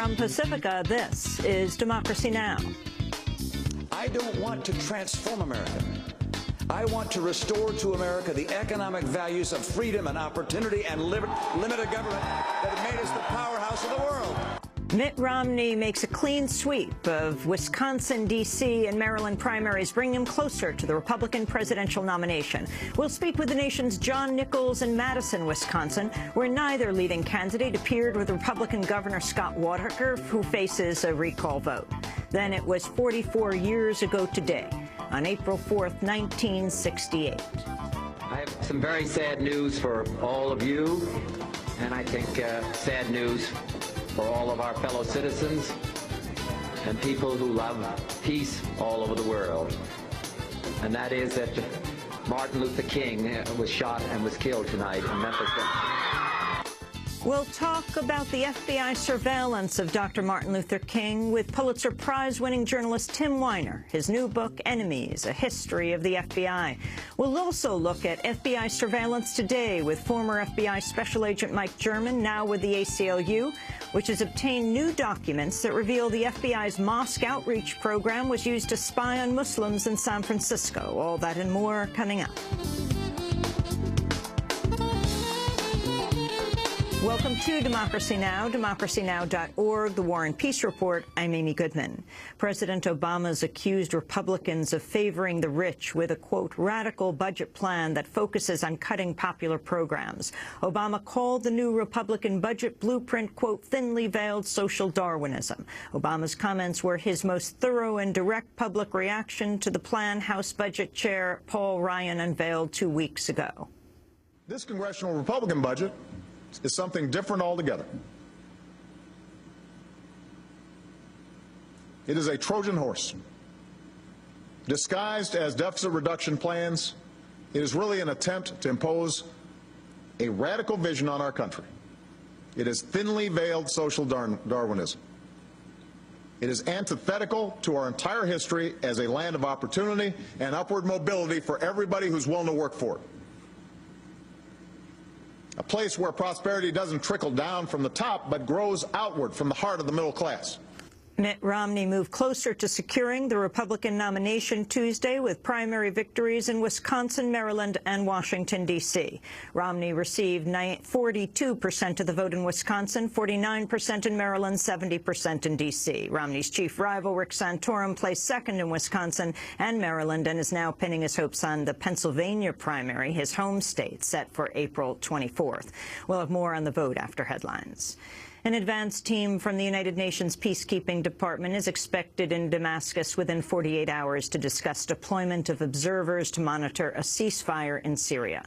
From Pacifica, this is Democracy Now! I don't want to transform America. I want to restore to America the economic values of freedom and opportunity and limited government that have made us the powerhouse of the world. Mitt Romney makes a clean sweep of Wisconsin, D.C., and Maryland primaries, bringing him closer to the Republican presidential nomination. We'll speak with the nation's John Nichols in Madison, Wisconsin, where neither leading candidate appeared with Republican Governor Scott Walker, who faces a recall vote. Then it was 44 years ago today, on April 4th, 1968. I have some very sad news for all of you, and I think sad news for all of our fellow citizens and people who love peace all over the world. And that is that Martin Luther King was shot and was killed tonight in Memphis. We'll talk about the FBI surveillance of Dr. Martin Luther King with Pulitzer Prize-winning journalist Tim Weiner, his new book, Enemies, A History of the FBI. We'll also look at FBI surveillance today with former FBI Special Agent Mike German, now with the ACLU, which has obtained new documents that reveal the FBI's mosque outreach program was used to spy on Muslims in San Francisco. All that and more coming up. Welcome to Democracy Now!, democracynow.org, The War and Peace Report. I'm Amy Goodman. President Obama's accused Republicans of favoring the rich with a, quote, radical budget plan that focuses on cutting popular programs. Obama called the new Republican budget blueprint, quote, thinly veiled social Darwinism. Obama's comments were his most thorough and direct public reaction to the plan House Budget Chair Paul Ryan unveiled 2 weeks ago. This congressional Republican budget is something different altogether. It is a Trojan horse. Disguised as deficit reduction plans, it is really an attempt to impose a radical vision on our country. It is thinly veiled social Darwinism. It is antithetical to our entire history as a land of opportunity and upward mobility for everybody who's willing to work for it. A place where prosperity doesn't trickle down from the top, but grows outward from the heart of the middle class. Mitt Romney moved closer to securing the Republican nomination Tuesday with primary victories in Wisconsin, Maryland, and Washington, D.C. Romney received 42% of the vote in Wisconsin, 49% in Maryland, 70% in D.C. Romney's chief rival, Rick Santorum, placed second in Wisconsin and Maryland and is now pinning his hopes on the Pennsylvania primary, his home state, set for April 24th. We'll have more on the vote after headlines. An advanced team from the United Nations Peacekeeping Department is expected in Damascus within 48 hours to discuss deployment of observers to monitor a ceasefire in Syria.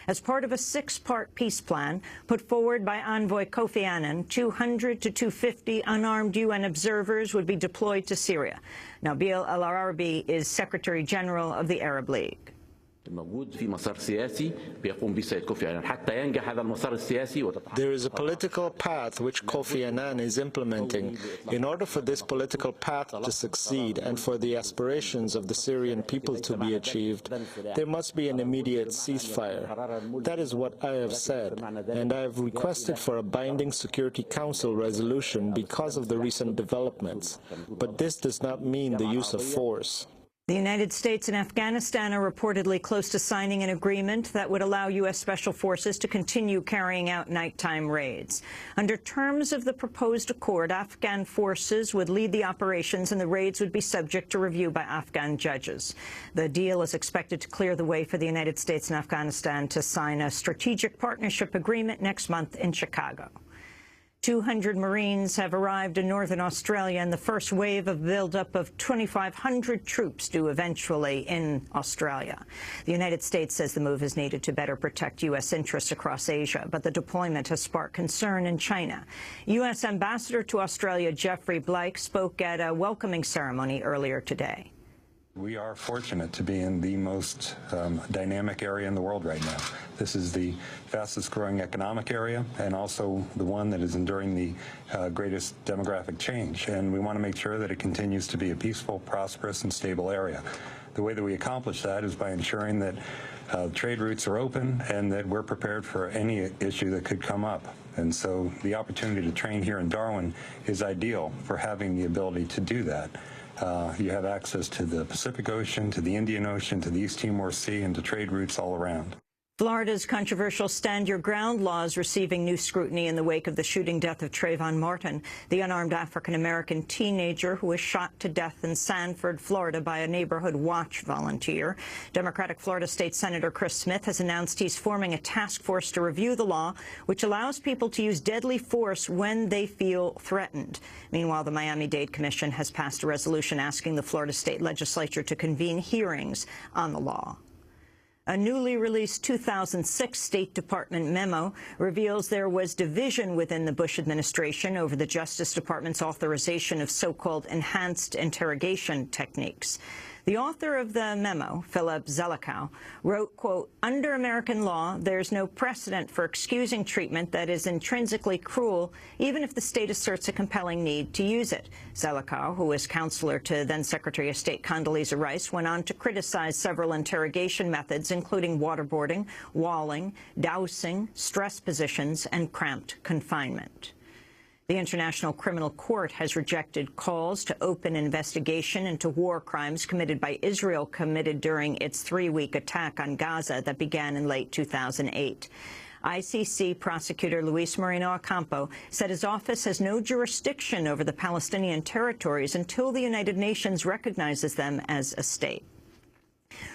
As part of a 6-part peace plan put forward by envoy Kofi Annan, 200 to 250 unarmed UN observers would be deployed to Syria. Nabil El-Arabi is Secretary General of the Arab League. There is a political path which Kofi Annan is implementing. In order for this political path to succeed and for the aspirations of the Syrian people to be achieved, there must be an immediate ceasefire. That is what I have said, and I have requested for a binding Security Council resolution because of the recent developments. But this does not mean the use of force. The United States and Afghanistan are reportedly close to signing an agreement that would allow U.S. Special Forces to continue carrying out nighttime raids. Under terms of the proposed accord, Afghan forces would lead the operations and the raids would be subject to review by Afghan judges. The deal is expected to clear the way for the United States and Afghanistan to sign a strategic partnership agreement next month in Chicago. 200 Marines have arrived in northern Australia, and the first wave of buildup of 2,500 troops due eventually in Australia. The United States says the move is needed to better protect U.S. interests across Asia, but the deployment has sparked concern in China. U.S. Ambassador to Australia Jeffrey Blake spoke at a welcoming ceremony earlier today. We are fortunate to be in the most dynamic area in the world right now. This is the fastest growing economic area and also the one that is enduring the greatest demographic change. And we want to make sure that it continues to be a peaceful, prosperous, and stable area. The way that we accomplish that is by ensuring that trade routes are open and that we're prepared for any issue that could come up. And so the opportunity to train here in Darwin is ideal for having the ability to do that. You have access to the Pacific Ocean, to the Indian Ocean, to the East Timor Sea, and to trade routes all around. Florida's controversial Stand Your Ground law is receiving new scrutiny in the wake of the shooting death of Trayvon Martin, the unarmed African-American teenager who was shot to death in Sanford, Florida by a neighborhood watch volunteer. Democratic Florida State Senator Chris Smith has announced he's forming a task force to review the law, which allows people to use deadly force when they feel threatened. Meanwhile, the Miami-Dade Commission has passed a resolution asking the Florida State Legislature to convene hearings on the law. A newly released 2006 State Department memo reveals there was division within the Bush administration over the Justice Department's authorization of so-called enhanced interrogation techniques. The author of the memo, Philip Zelikow, wrote, quote, "Under American law, there's no precedent for excusing treatment that is intrinsically cruel, even if the state asserts a compelling need to use it." Zelikow, who was counselor to then-Secretary of State Condoleezza Rice, went on to criticize several interrogation methods, including waterboarding, walling, dousing, stress positions, and cramped confinement. The International Criminal Court has rejected calls to open an investigation into war crimes committed by Israel during its 3-week attack on Gaza that began in late 2008. ICC prosecutor Luis Moreno Ocampo said his office has no jurisdiction over the Palestinian territories until the United Nations recognizes them as a state.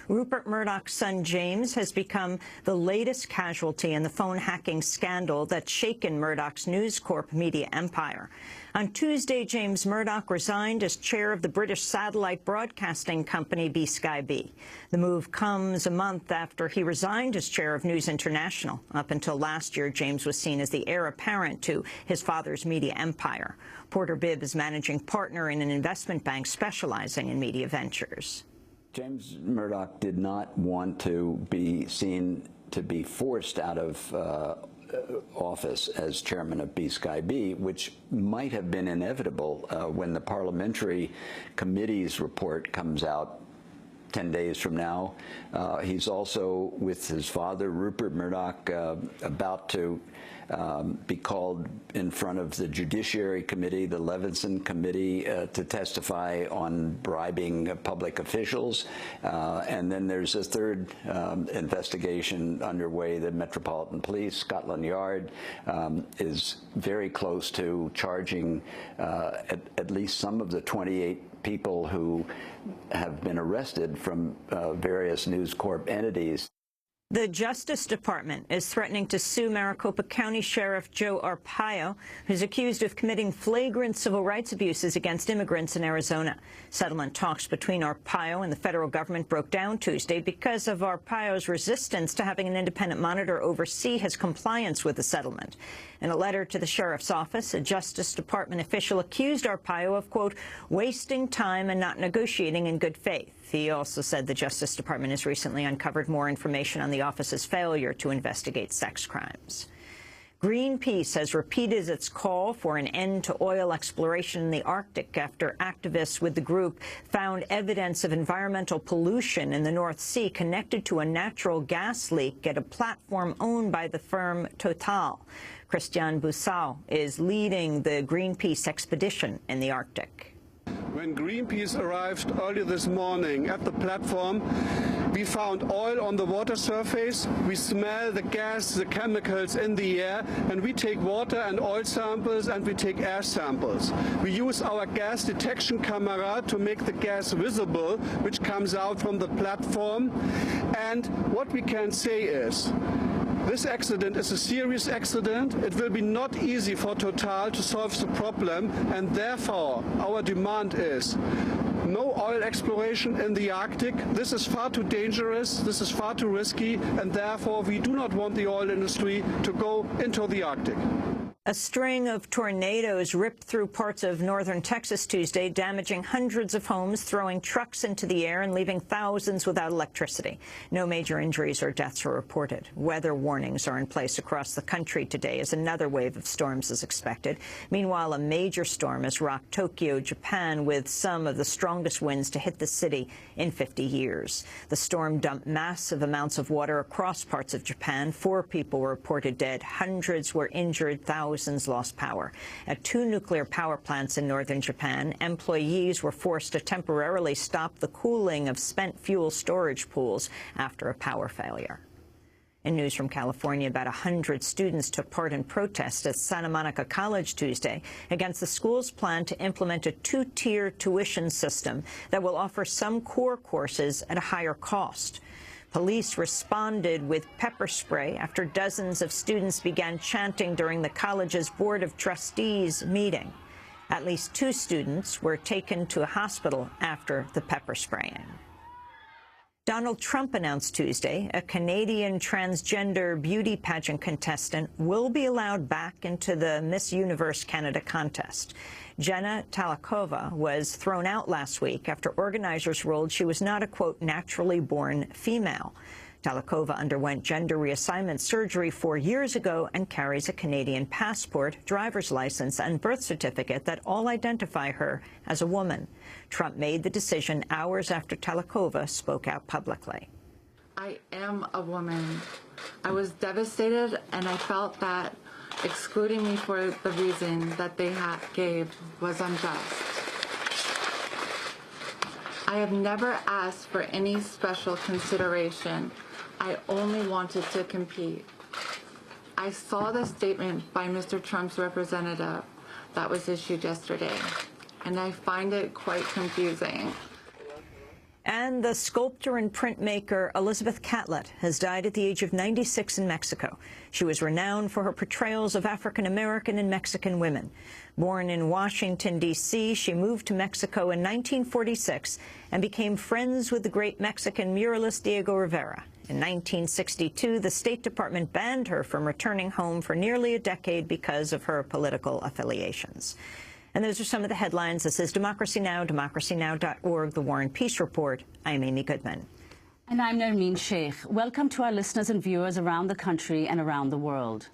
Rupert Murdoch's son James has become the latest casualty in the phone hacking scandal that's shaken Murdoch's News Corp media empire. On Tuesday, James Murdoch resigned as chair of the British satellite broadcasting company BSkyB. The move comes a month after he resigned as chair of News International. Up until last year, James was seen as the heir apparent to his father's media empire. Porter Bibb is managing partner in an investment bank specializing in media ventures. James Murdoch did not want to be seen to be forced out of office as chairman of BSkyB, which might have been inevitable when the parliamentary committee's report comes out 10 days from now. He's also, with his father, Rupert Murdoch, about to be called in front of the Judiciary Committee, the Levinson Committee, to testify on bribing public officials. And then there's a third investigation underway. The Metropolitan Police, Scotland Yard, is very close to charging at least some of the 28 people who have been arrested from various News Corp entities. The Justice Department is threatening to sue Maricopa County Sheriff Joe Arpaio, who's accused of committing flagrant civil rights abuses against immigrants in Arizona. Settlement talks between Arpaio and the federal government broke down Tuesday because of Arpaio's resistance to having an independent monitor oversee his compliance with the settlement. In a letter to the sheriff's office, a Justice Department official accused Arpaio of, quote, wasting time and not negotiating in good faith. He also said the Justice Department has recently uncovered more information on the office's failure to investigate sex crimes. Greenpeace has repeated its call for an end to oil exploration in the Arctic after activists with the group found evidence of environmental pollution in the North Sea connected to a natural gas leak at a platform owned by the firm Total. Christian Bussau is leading the Greenpeace expedition in the Arctic. When Greenpeace arrived early this morning at the platform, we found oil on the water surface, we smell the gas, the chemicals in the air, and we take water and oil samples and we take air samples. We use our gas detection camera to make the gas visible, which comes out from the platform. And what we can say is, this accident is a serious accident. It will be not easy for Total to solve the problem, and therefore our demand is no oil exploration in the Arctic. This is far too dangerous, this is far too risky, and therefore we do not want the oil industry to go into the Arctic. A string of tornadoes ripped through parts of northern Texas Tuesday, damaging hundreds of homes, throwing trucks into the air, and leaving thousands without electricity. No major injuries or deaths are reported. Weather warnings are in place across the country today as another wave of storms is expected. Meanwhile, a major storm has rocked Tokyo, Japan, with some of the strongest winds to hit the city in 50 years. The storm dumped massive amounts of water across parts of Japan. 4 people were reported dead. Hundreds were injured. Thousands lost power. At 2 nuclear power plants in northern Japan, employees were forced to temporarily stop the cooling of spent fuel storage pools after a power failure. In news from California, about 100 students took part in protests at Santa Monica College Tuesday against the school's plan to implement a 2-tier tuition system that will offer some core courses at a higher cost. Police responded with pepper spray after dozens of students began chanting during the college's Board of Trustees meeting. At least 2 students were taken to a hospital after the pepper spraying. Donald Trump announced Tuesday a Canadian transgender beauty pageant contestant will be allowed back into the Miss Universe Canada contest. Jenna Talakova was thrown out last week after organizers ruled she was not a, quote, naturally born female. Talakova underwent gender reassignment surgery 4 years ago and carries a Canadian passport, driver's license, and birth certificate that all identify her as a woman. Trump made the decision hours after Talakova spoke out publicly. I am a woman. I was devastated, and I felt that excluding me for the reason that they gave was unjust. I have never asked for any special consideration. I only wanted to compete. I saw the statement by Mr. Trump's representative that was issued yesterday, and I find it quite confusing. And the sculptor and printmaker Elizabeth Catlett has died at the age of 96 in Mexico. She was renowned for her portrayals of African-American and Mexican women. Born in Washington, D.C., she moved to Mexico in 1946 and became friends with the great Mexican muralist Diego Rivera. In 1962, the State Department banned her from returning home for nearly a decade because of her political affiliations. And those are some of the headlines. This is Democracy Now!, democracynow.org, The War and Peace Report. I'm Amy Goodman. And I'm Nermeen Sheikh. Welcome to our listeners and viewers around the country and around the world.